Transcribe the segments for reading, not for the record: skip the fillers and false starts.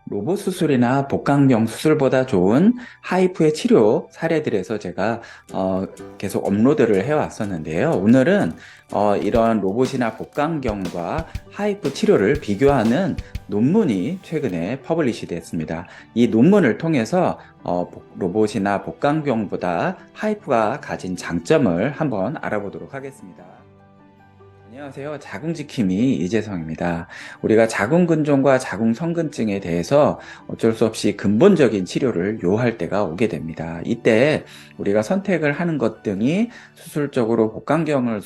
로봇 수술이나 복강경 수술보다 좋은 하이프의 치료 사례들에서 제가 계속 업로드를 해왔었는데요. 오늘은 이런 로봇이나 복강경과 하이프 치료를 비교하는 논문이 최근에 퍼블리시 됐습니다. 이 논문을 통해서 로봇이나 복강경보다 하이프가 가진 장점을 한번 알아보도록 하겠습니다. 안녕하세요. 자궁지킴이 이재성입니다. 우리가 자궁근종과 자궁성근증에 대해서 어쩔 수 없이 근본적인 치료를 요할 때가 오게 됩니다. 이때 우리가 선택을 하는 것 등이 수술적으로 복강경을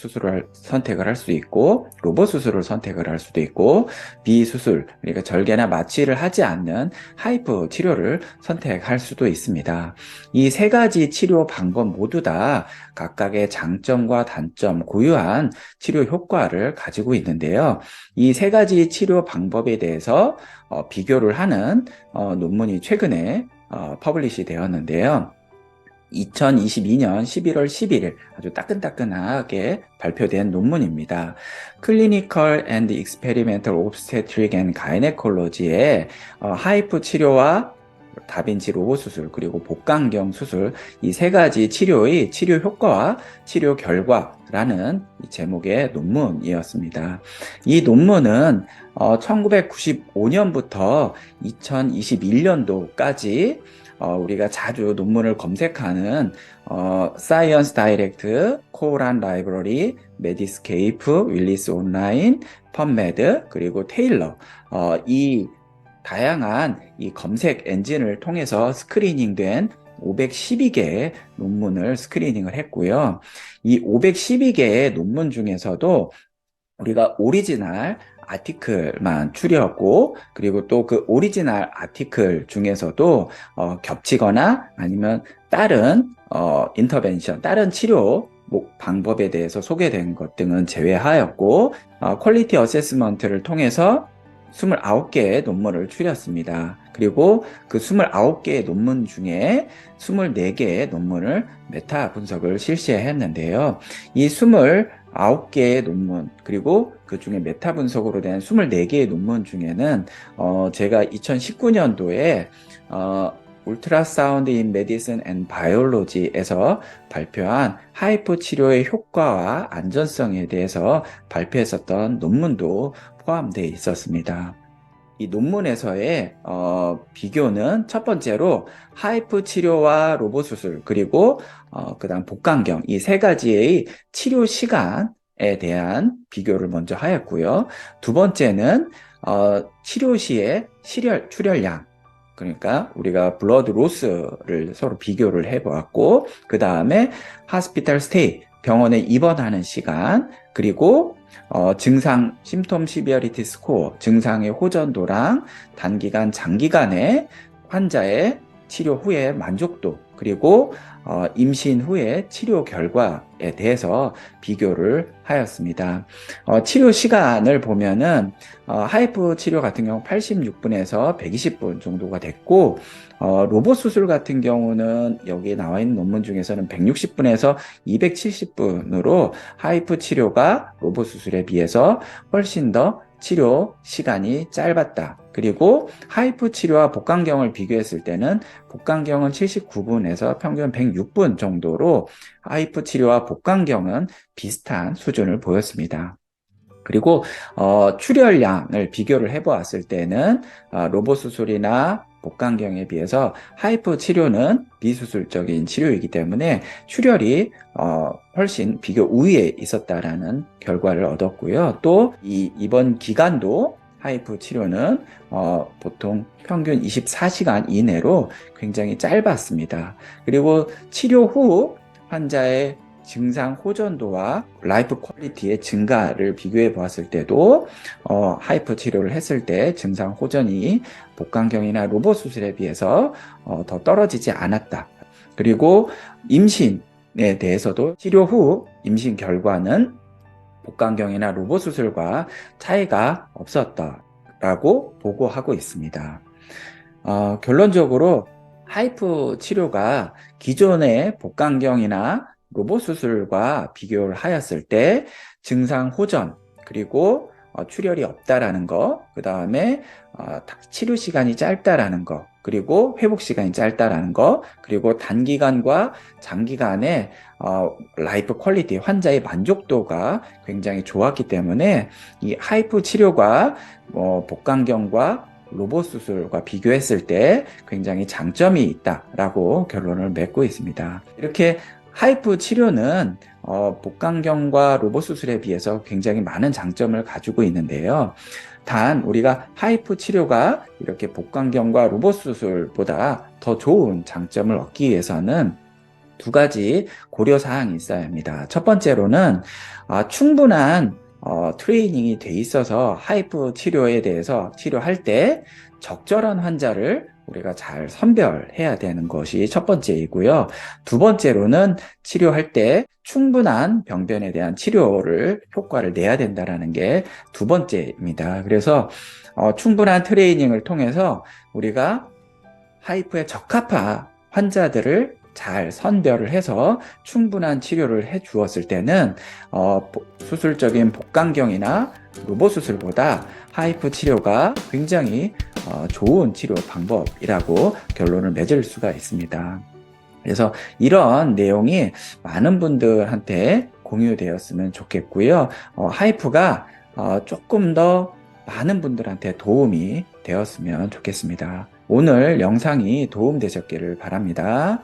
선택을 할 수 있고, 로봇 수술을 선택을 할 수도 있고, 비수술, 그러니까 절개나 마취를 하지 않는 하이프 치료를 선택할 수도 있습니다. 이 세 가지 치료 방법 모두 다 각각의 장점과 단점, 고유한 치료 효과를 가지고 있는데요. 이 세 가지 치료 방법에 대해서 비교를 하는 논문이 최근에 퍼블리시 되었는데요. 2022년 11월 11일 아주 따끈따끈하게 발표된 논문입니다. Clinical and Experimental Obstetric and Gynecology의 하이프 치료와 다빈치 로봇 수술 그리고 복강경 수술 이 세 가지 치료의 치료 효과와 치료 결과라는 제목의 논문이었습니다. 이 논문은 1995년부터 2021년도까지 우리가 자주 논문을 검색하는 사이언스 다이렉트, 코란 라이브러리, 메디스케이프, 윌리스 온라인, 펀메드, 그리고 테일러 이 다양한 이 검색 엔진을 통해서 스크리닝된 512개의 논문을 스크리닝을 했고요. 이 512개의 논문 중에서도 우리가 오리지널 아티클만 추렸고, 그리고 또 그 오리지널 아티클 중에서도 겹치거나 아니면 다른 인터벤션, 다른 치료 방법에 대해서 소개된 것 등은 제외하였고, 퀄리티 어세스먼트를 통해서 29개의 논문을 추렸습니다. 그리고 그 29개의 논문 중에 24개의 논문을 메타 분석을 실시했는데요. 이 29개의 논문, 그리고 그 중에 메타 분석으로 된 24개의 논문 중에는 제가 2019년도에 울트라사운드 인 메디슨 앤 바이올로지에서 발표한 하이프 치료의 효과와 안전성에 대해서 발표했었던 논문도 포함되어 있었습니다. 이 논문에서의 비교는 첫 번째로 하이프 치료와 로봇 수술 그리고 그다음 복강경 이 세 가지의 치료 시간에 대한 비교를 먼저 하였고요. 두 번째는 치료 시의 출혈량 그러니까 우리가 블러드 로스를 서로 비교를 해보았고 그 다음에 하스피탈 스테이 병원에 입원하는 시간 그리고 증상 심톰 시비어리티 스코어 증상의 호전도랑 단기간 장기간의 환자의 치료 후의 만족도 그리고 임신 후의 치료 결과에 대해서 비교를 하였습니다. 치료 시간을 보면은 하이프 치료 같은 경우 86분에서 120분 정도가 됐고 로봇 수술 같은 경우는 여기 나와 있는 논문 중에서는 160분에서 270분으로 하이프 치료가 로봇 수술에 비해서 훨씬 더 치료 시간이 짧았다. 그리고 하이프 치료와 복강경을 비교했을 때는 복강경은 79분에서 평균 106분 정도로 하이프 치료와 복강경은 비슷한 수준을 보였습니다. 그리고 출혈량을 비교를 해보았을 때는 로봇 수술이나 복강경에 비해서 하이프 치료는 비수술적인 치료이기 때문에 출혈이 훨씬 비교 우위에 있었다라는 결과를 얻었고요. 또 이번 기간도 하이프 치료는 보통 평균 24시간 이내로 굉장히 짧았습니다. 그리고 치료 후 환자의 증상 호전도와 라이프 퀄리티의 증가를 비교해 보았을 때도 하이프 치료를 했을 때 증상 호전이 복강경이나 로봇 수술에 비해서 더 떨어지지 않았다. 그리고 임신에 대해서도 치료 후 임신 결과는 복강경이나 로봇 수술과 차이가 없었다라고 보고하고 있습니다. 결론적으로 하이프 치료가 기존의 복강경이나 로봇 수술과 비교를 하였을 때 증상 호전 그리고 출혈이 없다라는 거, 그 다음에 치료 시간이 짧다라는 거, 그리고 회복 시간이 짧다라는 거, 그리고 단기간과 장기간의 라이프 퀄리티, 환자의 만족도가 굉장히 좋았기 때문에 이 하이프 치료가 복강경과 로봇 수술과 비교했을 때 굉장히 장점이 있다라고 결론을 맺고 있습니다. 이렇게 하이프 치료는 복강경과 로봇 수술에 비해서 굉장히 많은 장점을 가지고 있는데요. 단 우리가 하이프 치료가 이렇게 복강경과 로봇 수술보다 더 좋은 장점을 얻기 위해서는 두 가지 고려 사항이 있어야 합니다. 첫 번째로는 충분한 트레이닝이 돼 있어서 하이프 치료에 대해서 치료할 때 적절한 환자를 우리가 잘 선별해야 되는 것이 첫 번째이고요. 두 번째로는 치료할 때 충분한 병변에 대한 치료를 효과를 내야 된다는 게 두 번째입니다. 그래서 충분한 트레이닝을 통해서 우리가 하이프에 적합한 환자들을 잘 선별을 해서 충분한 치료를 해 주었을 때는 수술적인 복강경이나 로봇 수술보다 하이프 치료가 굉장히 좋은 치료 방법이라고 결론을 맺을 수가 있습니다. 그래서 이런 내용이 많은 분들한테 공유되었으면 좋겠고요. 하이프가 조금 더 많은 분들한테 도움이 되었으면 좋겠습니다. 오늘 영상이 도움되셨기를 바랍니다.